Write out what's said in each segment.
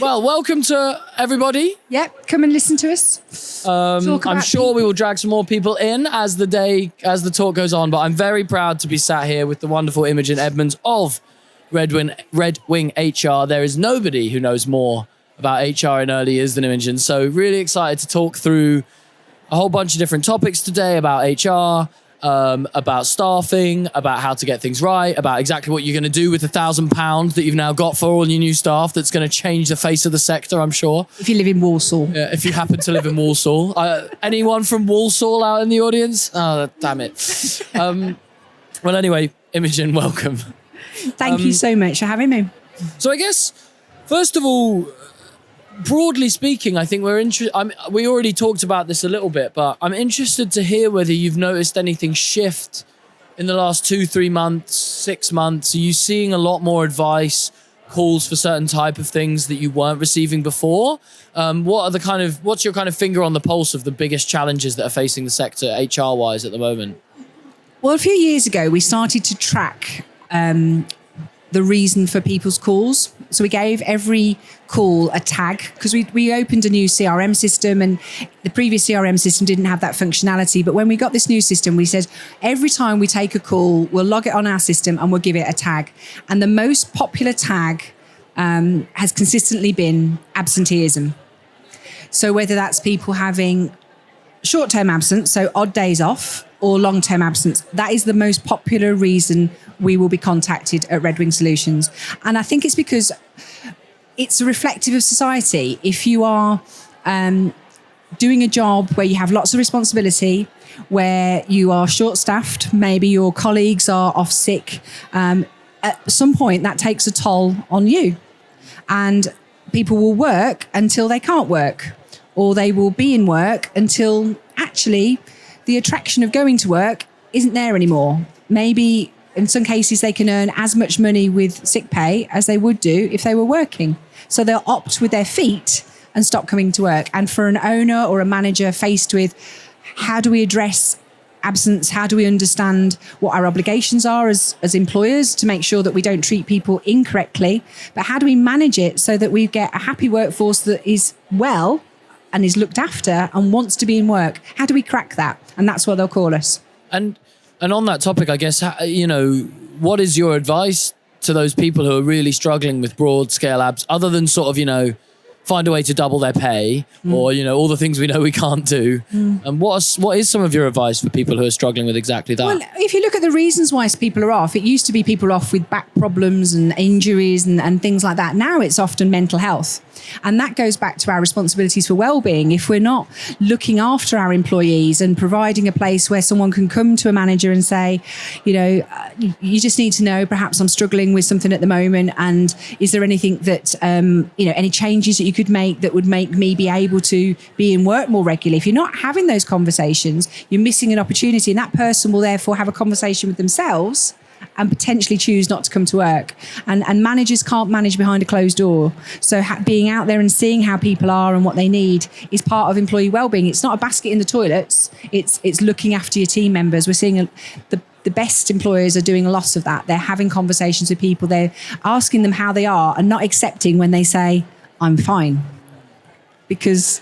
Well, welcome to everybody. Yep, come and listen to us. I'm sure we will drag some more people in as the talk goes on, but I'm very proud to be sat here with the wonderful Imogen Edmunds of Red Wing HR. There is nobody who knows more about HR in early years than Imogen, so really excited to talk through a whole bunch of different topics today about HR, about staffing, about how to get things right, about exactly what you're going to do with the £1,000 that you've now got for all your new staff that's going to change the face of the sector, I'm sure. If you live in Walsall. Yeah, if you happen to live in Walsall. Anyone from Walsall out in the audience? Oh, damn it. Well, anyway, Imogen, welcome. Thank you so much for having me. So I guess, first of all, broadly speaking, I think we already talked about this a little bit, but I'm interested to hear whether you've noticed anything shift in the last 2-3 months, 6 months. Are you seeing a lot more advice, calls for certain type of things that you weren't receiving before? What's your kind of finger on the pulse of the biggest challenges that are facing the sector HR-wise at the moment? Well, a few years ago, we started to track the reason for people's calls. So we gave every call a tag because we opened a new CRM system, and the previous CRM system didn't have that functionality. But when we got this new system, we said every time we take a call, we'll log it on our system and we'll give it a tag. And the most popular tag has consistently been absenteeism. So whether that's people having short-term absence, so odd days off, or long-term absence, that is the most popular reason we will be contacted at Red Wing Solutions. And I think it's because it's reflective of society. If you are doing a job where you have lots of responsibility, where you are short-staffed, maybe your colleagues are off sick, at some point that takes a toll on you. And people will work until they can't work, or they will be in work until actually the attraction of going to work isn't there anymore. Maybe in some cases they can earn as much money with sick pay as they would do if they were working. So they'll opt with their feet and stop coming to work. And for an owner or a manager faced with how do we address absence, how do we understand what our obligations are as employers to make sure that we don't treat people incorrectly, but how do we manage it so that we get a happy workforce that is well and is looked after and wants to be in work? How do we crack that? And that's what they'll call us. And on that topic, I guess, what is your advice to those people who are really struggling with broad scale abs, other than sort of, find a way to double their pay or, all the things we know we can't do? And what is some of your advice for people who are struggling with exactly that? Well, if you look at the reasons why people are off, it used to be people off with back problems and injuries and things like that. Now it's often mental health. And that goes back to our responsibilities for well-being. If we're not looking after our employees and providing a place where someone can come to a manager and say, you just need to know, perhaps I'm struggling with something at the moment, and is there anything that, any changes that you could make that would make me be able to be in work more regularly? If you're not having those conversations, you're missing an opportunity, and that person will therefore have a conversation with themselves and potentially choose not to come to work. And managers can't manage behind a closed door. So being out there and seeing how people are and what they need is part of employee wellbeing. It's not a basket in the toilets. It's looking after your team members. We're seeing the best employers are doing a lot of that. They're having conversations with people. They're asking them how they are and not accepting when they say, I'm fine. Because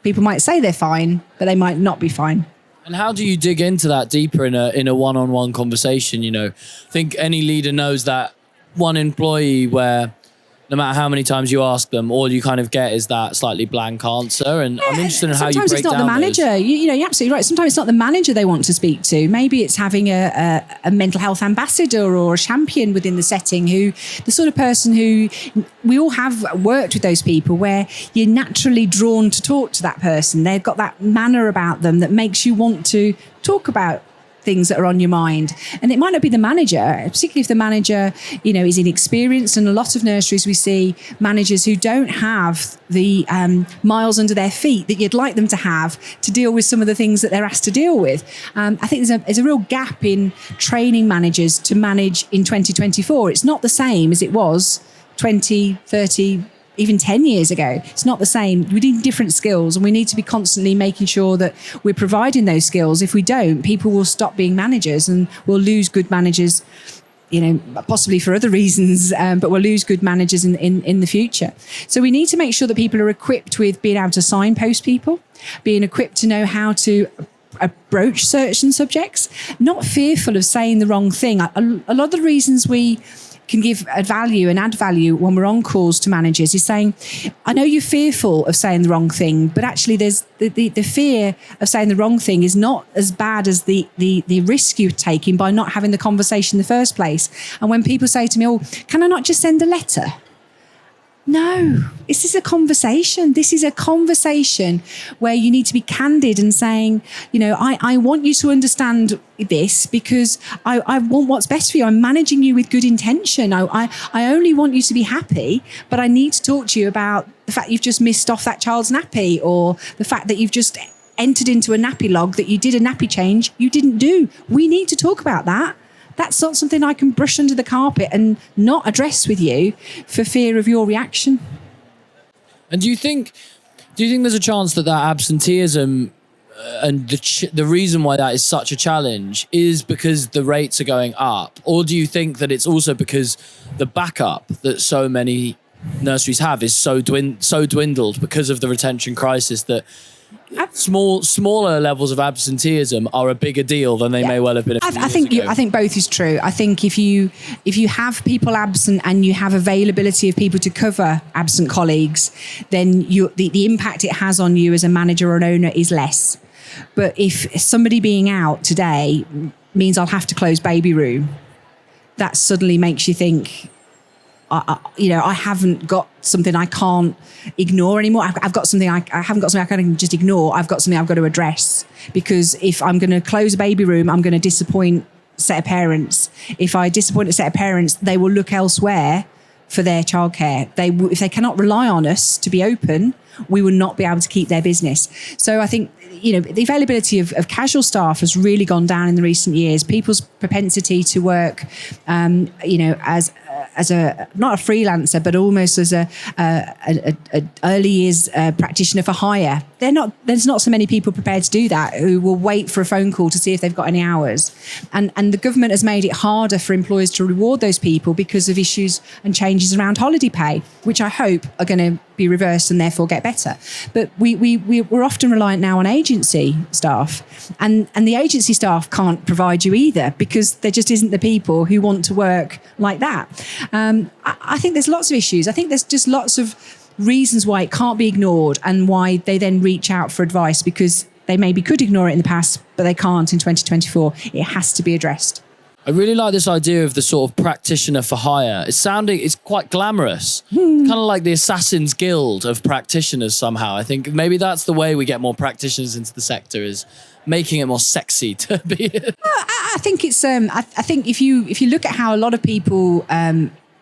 people might say they're fine, but they might not be fine. And how do you dig into that deeper in a one-on-one conversation? I think any leader knows that one employee where no matter how many times you ask them, all you kind of get is that slightly blank answer. And I'm interested in how you break down Sometimes it's not the manager. You're absolutely right. Sometimes it's not the manager they want to speak to. Maybe it's having a mental health ambassador or a champion within the setting, who the sort of person who we all have worked with those people where you're naturally drawn to talk to that person. They've got that manner about them that makes you want to talk about things that are on your mind. And it might not be the manager, particularly if the manager, is inexperienced. And a lot of nurseries we see managers who don't have the miles under their feet that you'd like them to have to deal with some of the things that they're asked to deal with. I think there's a real gap in training managers to manage in 2024. It's not the same as it was 20, 30, even 10 years ago. It's not the same. We need different skills, and we need to be constantly making sure that we're providing those skills. If we don't, people will stop being managers, and we'll lose good managers possibly for other reasons, but we'll lose good managers in the future. So we need to make sure that people are equipped with being able to signpost people, being equipped to know how to approach certain subjects, not fearful of saying the wrong thing. A lot of the reasons we can give add value when we're on calls to managers is saying, I know you're fearful of saying the wrong thing, but actually there's the fear of saying the wrong thing is not as bad as the risk you're taking by not having the conversation in the first place. And when people say to me, oh, can I not just send a letter? No, this is a conversation. This is a conversation where you need to be candid and saying, I want you to understand this because I want what's best for you. I'm managing you with good intention. I only want you to be happy, but I need to talk to you about the fact you've just missed off that child's nappy, or the fact that you've just entered into a nappy log that you did a nappy change you didn't do. We need to talk about that. That's not something I can brush under the carpet and not address with you for fear of your reaction. And do you think there's a chance that absenteeism and the reason why that is such a challenge is because the rates are going up? Or do you think that it's also because the backup that so many nurseries have is so dwindled because of the retention crisis that smaller levels of absenteeism are a bigger deal than they may well have been a few years ago? I think both is true. I think if you have people absent and you have availability of people to cover absent colleagues, then the impact it has on you as a manager or an owner is less. But if somebody being out today means I'll have to close baby room, that suddenly makes you think, I haven't got something I can't ignore anymore. I've got something I haven't got something I can just ignore. I've got something I've got to address, because if I'm going to close a baby room, I'm going to disappoint a set of parents. If I disappoint a set of parents, they will look elsewhere for their childcare. If they cannot rely on us to be open, we will not be able to keep their business. So I think, the availability of casual staff has really gone down in the recent years. People's propensity to work, as a not a freelancer, but almost as a early years practitioner for hire. There's not so many people prepared to do that who will wait for a phone call to see if they've got any hours. And the government has made it harder for employers to reward those people because of issues and changes around holiday pay, which I hope are going to be reversed and therefore get better. But we're often reliant now on agency staff, and the agency staff can't provide you either, because there just isn't the people who want to work like that. I think there's lots of issues. I think there's just lots of reasons why it can't be ignored, and why they then reach out for advice, because they maybe could ignore it in the past, but they can't in 2024. It has to be addressed. I really like this idea of the sort of practitioner for hire. It's quite glamorous, kind of like the Assassin's Guild of practitioners somehow. I think maybe that's the way we get more practitioners into the sector, is making it more sexy to be. I think it's. I think if you look at how a lot of people.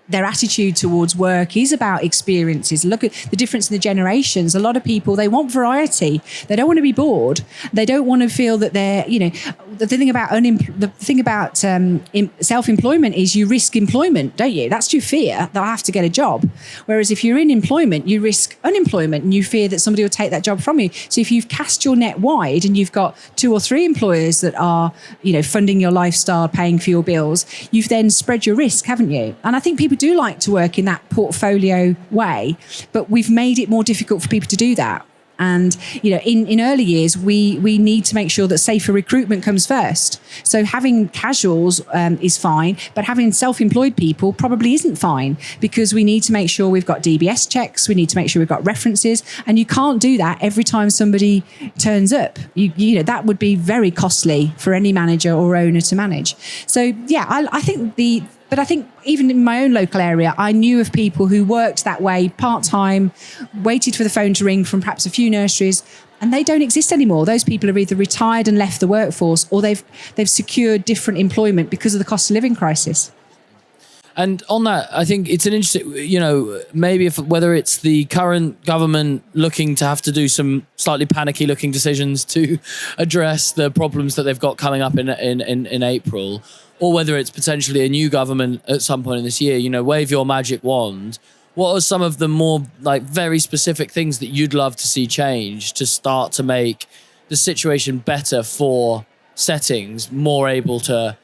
Their attitude towards work is about experiences. Look at the difference in the generations. A lot of people, they want variety. They don't want to be bored. They don't want to feel that they're, the thing about self-employment is you risk employment, don't you? That's your fear, that I have to get a job. Whereas if you're in employment, you risk unemployment and you fear that somebody will take that job from you. So if you've cast your net wide and you've got 2 or 3 employers that are, funding your lifestyle, paying for your bills, you've then spread your risk, haven't you? And I think people do like to work in that portfolio way, but we've made it more difficult for people to do that. And, in early years, we need to make sure that safer recruitment comes first. So having casuals is fine, but having self-employed people probably isn't fine, because we need to make sure we've got DBS checks. We need to make sure we've got references. And you can't do that every time somebody turns up. That would be very costly for any manager or owner to manage. So, yeah, I think But I think even in my own local area, I knew of people who worked that way part-time, waited for the phone to ring from perhaps a few nurseries, and they don't exist anymore. Those people have either retired and left the workforce, or they've secured different employment because of the cost of living crisis. And on that, I think it's an interesting, maybe whether it's the current government looking to have to do some slightly panicky looking decisions to address the problems that they've got coming up in April, or whether it's potentially a new government at some point in this year, wave your magic wand. What are some of the more very specific things that you'd love to see change to start to make the situation better for settings, more able to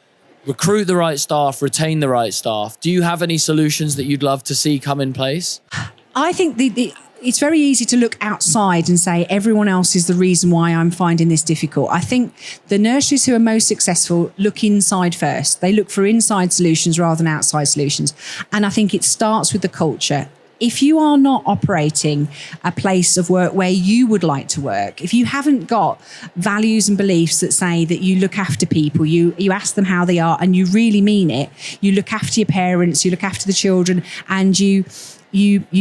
recruit the right staff, retain the right staff. Do you have any solutions that you'd love to see come in place? I think it's very easy to look outside and say everyone else is the reason why I'm finding this difficult. I think the nurseries who are most successful look inside first. They look for inside solutions rather than outside solutions. And I think it starts with the culture. If you are not operating a place of work where you would like to work, if you haven't got values and beliefs that say that you look after people, you ask them how they are and you really mean it, you look after your parents, you look after the children, and you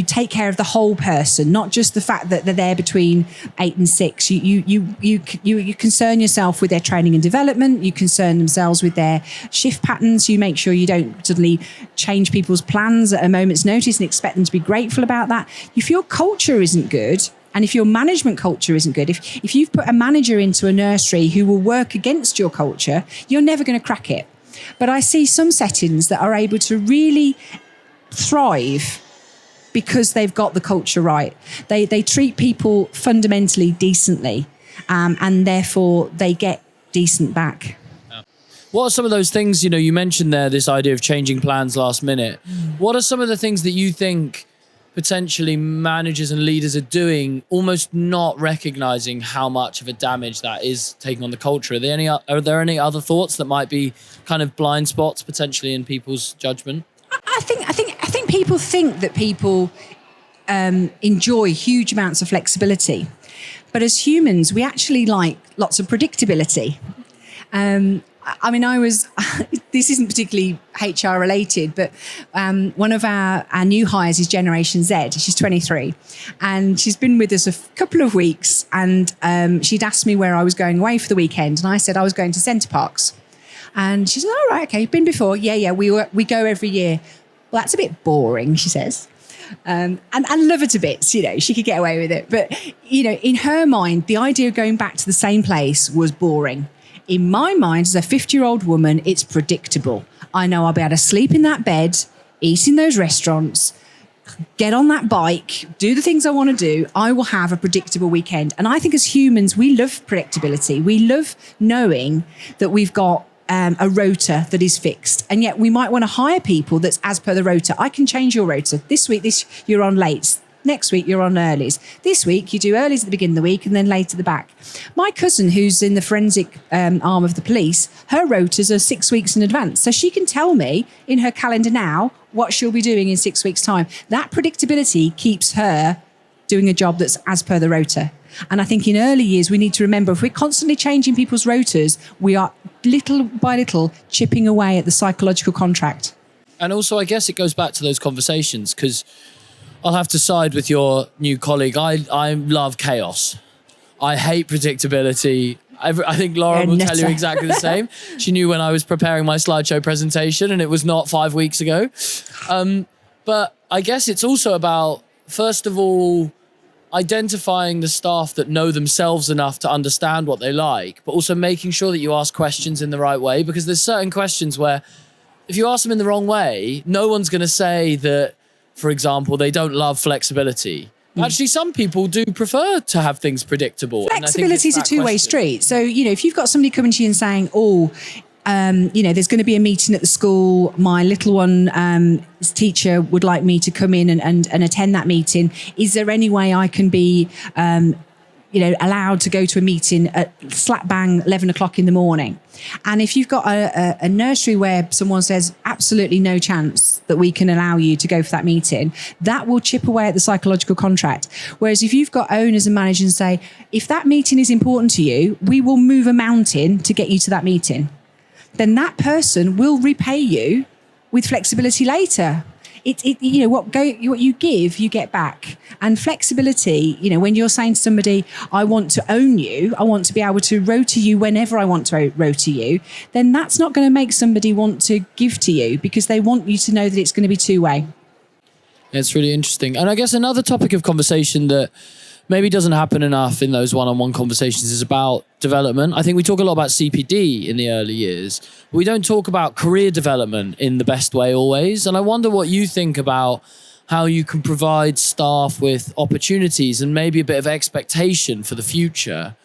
take care of the whole person, not just the fact that they're there between 8 and 6. You concern yourself with their training and development. You concern themselves with their shift patterns. You make sure you don't suddenly change people's plans at a moment's notice and expect them to be grateful about that. If your culture isn't good, and if your management culture isn't good, if you've put a manager into a nursery who will work against your culture, you're never going to crack it. But I see some settings that are able to really thrive because they've got the culture right. They treat people fundamentally decently, and therefore they get decent back. What are some of those things, you mentioned there, this idea of changing plans last minute. What are some of the things that you think potentially managers and leaders are doing, almost not recognizing how much of a damage that is taking on the culture? Are there any other thoughts that might be kind of blind spots potentially in people's judgment? I think people think that people enjoy huge amounts of flexibility, but as humans, we actually like lots of predictability. This isn't particularly HR related, but one of our new hires is Generation Z. She's 23, and she's been with us a couple of weeks. And she'd asked me where I was going away for the weekend, and I said I was going to Center Parcs. And she said, "Oh, right, okay, been before? Yeah, we go every year." Well, that's a bit boring, she says. And love her to bits, she could get away with it. But, in her mind, the idea of going back to the same place was boring. In my mind, as a 50-year-old woman, it's predictable. I know I'll be able to sleep in that bed, eat in those restaurants, get on that bike, do the things I want to do. I will have a predictable weekend. And I think as humans, we love predictability. We love knowing that we've got a rota that is fixed, and yet we might want to hire people that's as per the rota. I can change your rota. This week, you're on lates. Next week, you're on earlies. This week, you do earlies at the beginning of the week and then late at the back. My cousin, who's in the forensic arm of the police, her rotas are 6 weeks in advance. So she can tell me in her calendar now what she'll be doing in 6 weeks' time. That predictability keeps her doing a job that's as per the rota. And I think in early years, we need to remember, if we're constantly changing people's rotas, we are little by little chipping away at the psychological contract. And also, I guess it goes back to those conversations, because I'll have to side with your new colleague. I love chaos. I hate predictability. I think Laura will tell you exactly the same. She knew when I was preparing my slideshow presentation, and it was not 5 weeks ago. But I guess it's also about, first of all, identifying the staff that know themselves enough to understand what they like, but also making sure that you ask questions in the right way, because there's certain questions where if you ask them in the wrong way, no one's going to say that, for example, they don't love flexibility. Actually, some people do prefer to have things predictable. Flexibility is a two-way street. So, if you've got somebody coming to you and saying, there's going to be a meeting at the school, my little one's teacher would like me to come in and attend that meeting. Is there any way I can be, allowed to go to a meeting at slap bang 11 o'clock in the morning? And if you've got a nursery where someone says, absolutely no chance that we can allow you to go for that meeting, that will chip away at the psychological contract. Whereas if you've got owners and managers and say, if that meeting is important to you, we will move a mountain to get you to that meeting, then that person will repay you with flexibility later. What you give, you get back. And flexibility, when you're saying to somebody, I want to own you, I want to be able to rota you whenever I want to rota you, then that's not going to make somebody want to give to you, because they want you to know that it's going to be two-way. It's really interesting. And I guess another topic of conversation that maybe doesn't happen enough in those one-on-one conversations is about development. I think we talk a lot about CPD in the early years, but we don't talk about career development in the best way always. And I wonder what you think about how you can provide staff with opportunities and maybe a bit of expectation for the future,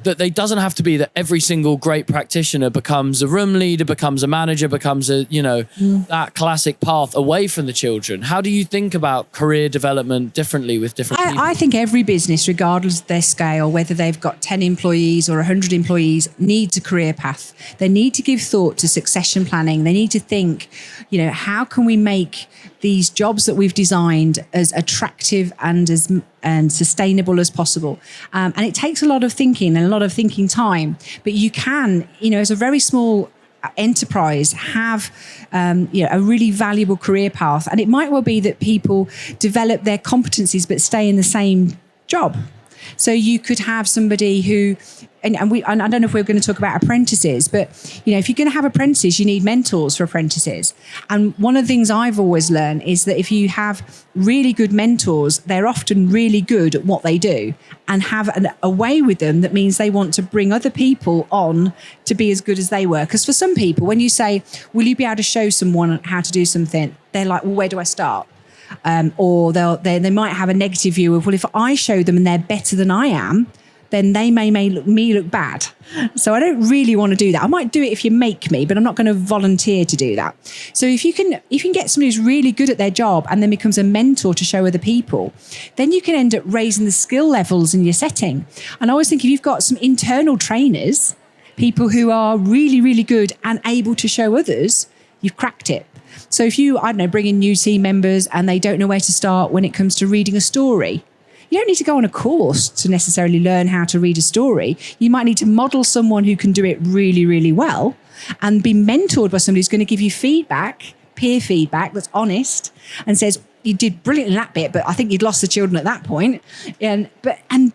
that they doesn't have to be that every single great practitioner becomes a room leader, becomes a manager, becomes a, that classic path away from the children. How do you think about career development differently with different people? I think every business, regardless of their scale, whether they've got 10 employees or 100 employees, needs a career path. They need to give thought to succession planning. They need to think, how can we make these jobs that we've designed as attractive and sustainable as possible. And it takes a lot of thinking and a lot of thinking time, but you can, as a very small enterprise, have a really valuable career path. And it might well be that people develop their competencies but stay in the same job. So you could have somebody who, and I don't know if we're going to talk about apprentices, but if you're going to have apprentices, you need mentors for apprentices. And one of the things I've always learned is that if you have really good mentors, they're often really good at what they do and have a way with them that means they want to bring other people on to be as good as they were. Because for some people, when you say, will you be able to show someone how to do something? They're like, well, where do I start? Or they might have a negative view of, well, if I show them and they're better than I am, then they may make me look bad. So I don't really want to do that. I might do it if you make me, but I'm not going to volunteer to do that. So if you can get somebody who's really good at their job and then becomes a mentor to show other people, then you can end up raising the skill levels in your setting. And I always think if you've got some internal trainers, people who are really, really good and able to show others, you've cracked it. So if you, bring in new team members and they don't know where to start when it comes to reading a story, you don't need to go on a course to necessarily learn how to read a story. You might need to model someone who can do it really, really well and be mentored by somebody who's going to give you feedback, peer feedback that's honest and says, you did brilliant in that bit, but I think you'd lost the children at that point. And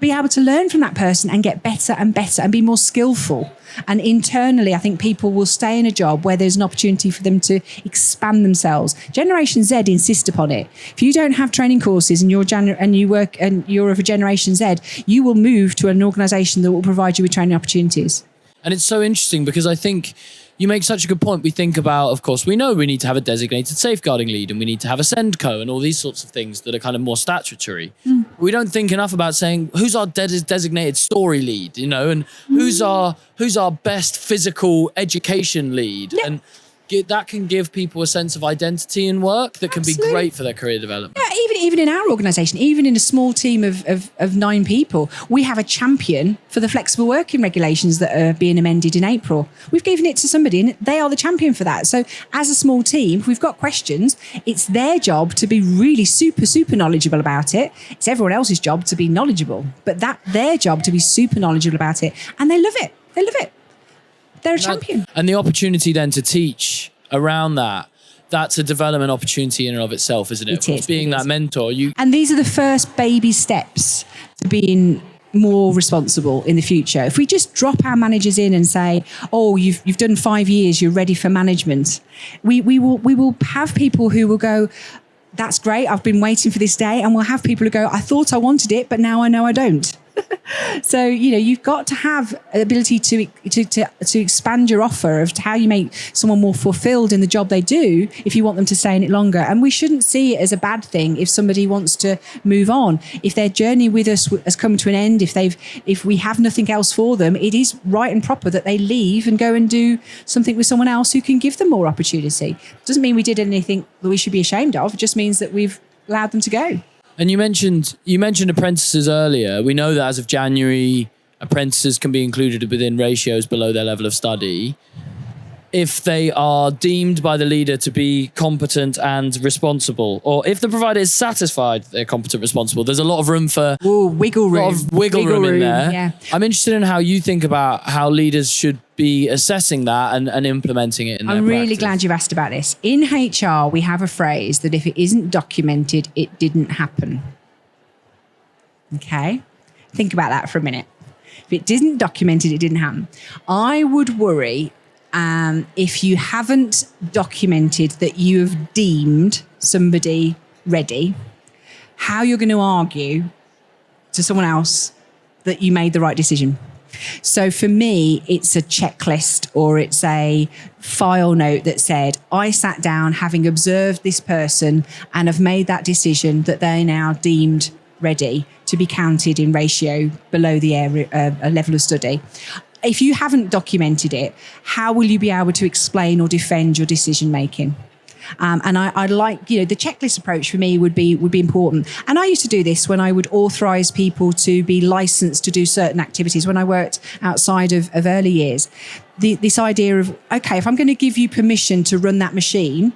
be able to learn from that person and get better and better and be more skillful. And internally, I think people will stay in a job where there's an opportunity for them to expand themselves. Generation Z insist upon it. If you don't have training courses and you're of a Generation Z, you will move to an organisation that will provide you with training opportunities. And it's so interesting because I think you make such a good point. We think about, of course, we know we need to have a designated safeguarding lead and we need to have a SENDCO and all these sorts of things that are kind of more statutory. We don't think enough about saying who's our designated story lead, and who's our best physical education lead. Yeah. And that can give people a sense of identity in work that can be great for their career development. Yeah, even in our organisation, even in a small team of 9 people, we have a champion for the flexible working regulations that are being amended in April. We've given it to somebody and they are the champion for that. So as a small team, if we've got questions, it's their job to be really super, super knowledgeable about it. It's everyone else's job to be knowledgeable, but their job to be super knowledgeable about it. And they love it. They love it. They're a champion. And the opportunity then to teach around that's a development opportunity in and of itself, isn't it? It is. Being that mentor. And these are the first baby steps to being more responsible in the future. If we just drop our managers in and say, oh, you've done 5 years, you're ready for management, we will have people who will go, that's great, I've been waiting for this day. And we'll have people who go, I thought I wanted it, but now I know I don't. So, you've got to have the ability to expand your offer of how you make someone more fulfilled in the job they do if you want them to stay in it longer. And we shouldn't see it as a bad thing if somebody wants to move on. If their journey with us has come to an end, if we have nothing else for them, it is right and proper that they leave and go and do something with someone else who can give them more opportunity. Doesn't mean we did anything that we should be ashamed of. It just means that we've allowed them to go. And you mentioned apprentices earlier. We know that as of January, apprentices can be included within ratios below their level of study if they are deemed by the leader to be competent and responsible, or if the provider is satisfied they're competent and responsible. There's a lot of room for wiggle room. A lot of wiggle room in there. Yeah. I'm interested in how you think about how leaders should be assessing that and implementing it in their I'm really practice. glad you've asked about this. In HR, we have a phrase that if it isn't documented, it didn't happen. Okay? Think about that for a minute. If it isn't documented, it didn't happen. I would worry if you haven't documented that you have deemed somebody ready, how you're going to argue to someone else that you made the right decision. So for me, it's a checklist or it's a file note that said, I sat down having observed this person and have made that decision that they now deemed ready to be counted in ratio below the area, level of study. If you haven't documented it, how will you be able to explain or defend your decision making? And I like, the checklist approach for me would be important. And I used to do this when I would authorize people to be licensed to do certain activities when I worked outside of early years. This idea of, okay, if I'm going to give you permission to run that machine,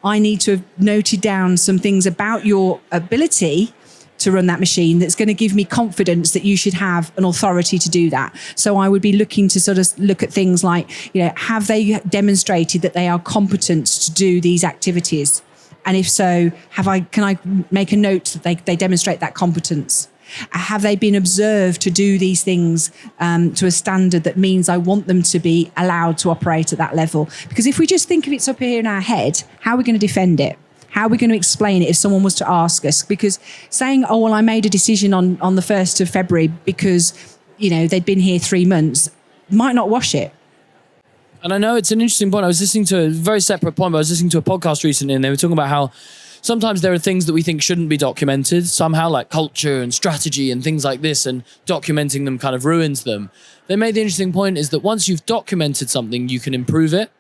I need to have noted down some things about your ability to run that machine that's going to give me confidence that you should have an authority to do that. So I would be looking to sort of look at things like, have they demonstrated that they are competent to do these activities? And if so, can I make a note that they demonstrate that competence? Have they been observed to do these things to a standard that means I want them to be allowed to operate at that level? Because if we just think of it's up here in our head, how are we going to defend it? How are we going to explain it if someone was to ask us? Because saying, oh, well, I made a decision on the 1st of February because, they'd been here 3 months, might not wash it. And I know it's an interesting point. I was listening to a very separate point, but I was listening to a podcast recently and they were talking about how sometimes there are things that we think shouldn't be documented somehow, like culture and strategy and things like this, and documenting them kind of ruins them. They made the interesting point is that once you've documented something, you can improve it.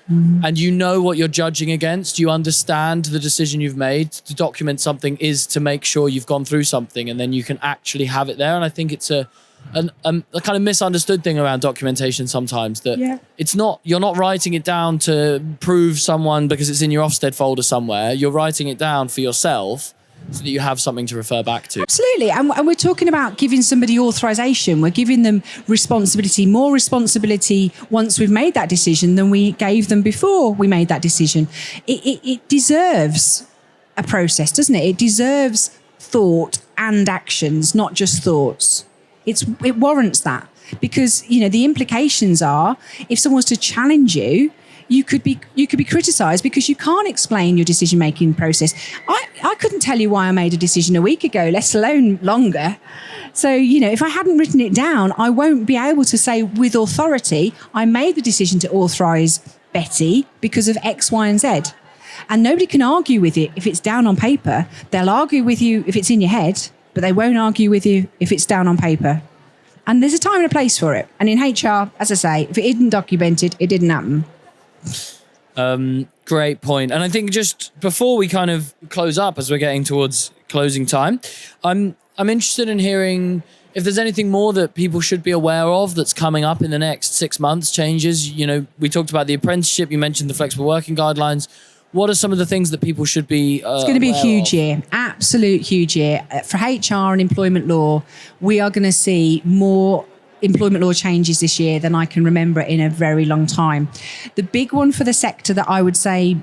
And you know what you're judging against. You understand the decision you've made. To document something is to make sure you've gone through something, and then you can actually have it there. And I think it's a kind of misunderstood thing around documentation sometimes, that it's not, you're not writing it down to prove someone because it's in your Ofsted folder somewhere. You're writing it down for yourself so that you have something to refer back to. Absolutely. And we're talking about giving somebody authorization. We're giving them responsibility, more responsibility once we've made that decision than we gave them before we made that decision. It deserves a process, doesn't it? It deserves thought and actions, not just thoughts. It warrants that, because, the implications are, if someone was to challenge you, you could be criticised because you can't explain your decision-making process. I couldn't tell you why I made a decision a week ago, let alone longer. So, if I hadn't written it down, I won't be able to say with authority, I made the decision to authorise Betty because of X, Y, and Z. And nobody can argue with it if it's down on paper. They'll argue with you if it's in your head, but they won't argue with you if it's down on paper. And there's a time and a place for it. And in HR, as I say, if it isn't documented, it didn't happen. Great point. And I think just before we kind of close up, as we're getting towards closing time, I'm interested in hearing if there's anything more that people should be aware of that's coming up in the next 6 months, changes. We talked about the apprenticeship, you mentioned the flexible working guidelines. What are some of the things that people should be It's going to be a huge year, absolute huge year. For HR and employment law, we are going to see more employment law changes this year than I can remember in a very long time. The big one for the sector that I would say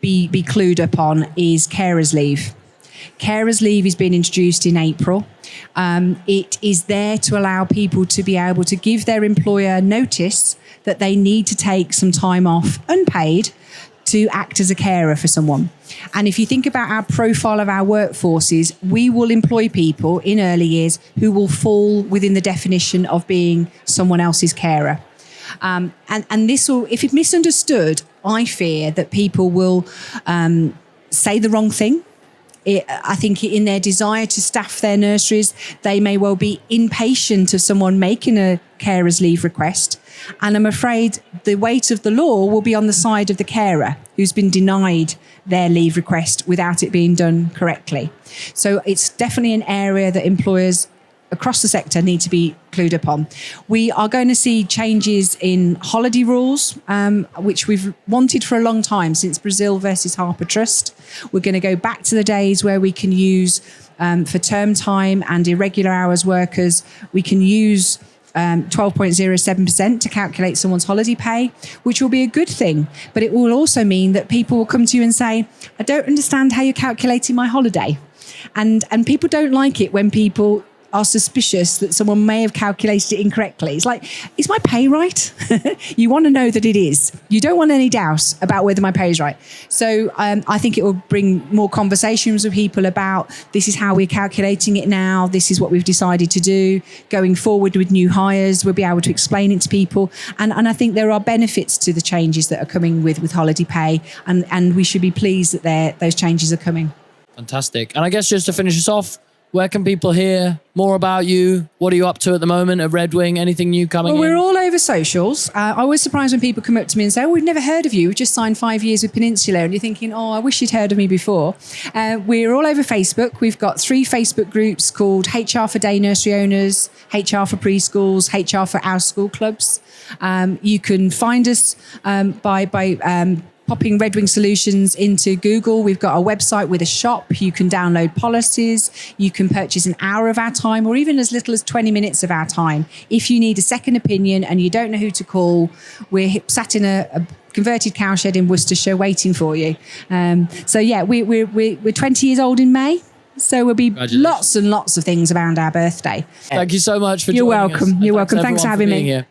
be clued up on is carers leave. Carers leave is being introduced in April. It is there to allow people to be able to give their employer notice that they need to take some time off unpaid to act as a carer for someone. And if you think about our profile of our workforces, we will employ people in early years who will fall within the definition of being someone else's carer. And this will, if it's misunderstood, I fear that people will say the wrong thing. I think in their desire to staff their nurseries, they may well be impatient of someone making a carer's leave request. And I'm afraid the weight of the law will be on the side of the carer who's been denied their leave request without it being done correctly. So it's definitely an area that employers across the sector need to be clued up on. We are going to see changes in holiday rules, which we've wanted for a long time, since Brazil versus Harper Trust. We're going to go back to the days where we can use, for term time and irregular hours workers, we can use 12.07% to calculate someone's holiday pay, which will be a good thing. But it will also mean that people will come to you and say, I don't understand how you're calculating my holiday. And people don't like it when people are suspicious that someone may have calculated it incorrectly. It's like, is my pay right? You want to know that it is. You don't want any doubt about whether my pay is right. So I think it will bring more conversations with people about, this is how we're calculating it now. This is what we've decided to do. Going forward with new hires, we'll be able to explain it to people. And I think there are benefits to the changes that are coming with holiday pay. And we should be pleased that those changes are coming. Fantastic. And I guess just to finish us off, where can people hear more about you? What are you up to at the moment at Red Wing? Anything new coming in? Well, we're all over socials. I always surprised when people come up to me and say, oh, we've never heard of you. We've just signed 5 years with Peninsula. And you're thinking, oh, I wish you'd heard of me before. We're all over Facebook. We've got 3 Facebook groups called HR for Day Nursery Owners, HR for Preschools, HR for Our School Clubs. You can find us by popping Red Wing Solutions into Google. We've got a website with a shop. You can download policies. You can purchase an hour of our time or even as little as 20 minutes of our time. If you need a second opinion and you don't know who to call, we're sat in a converted cowshed in Worcestershire waiting for you. So yeah, we're 20 years old in May. So we'll be lots and lots of things around our birthday. Thank you so much for You're joining us. welcome. You're welcome. Thanks for having me. Here.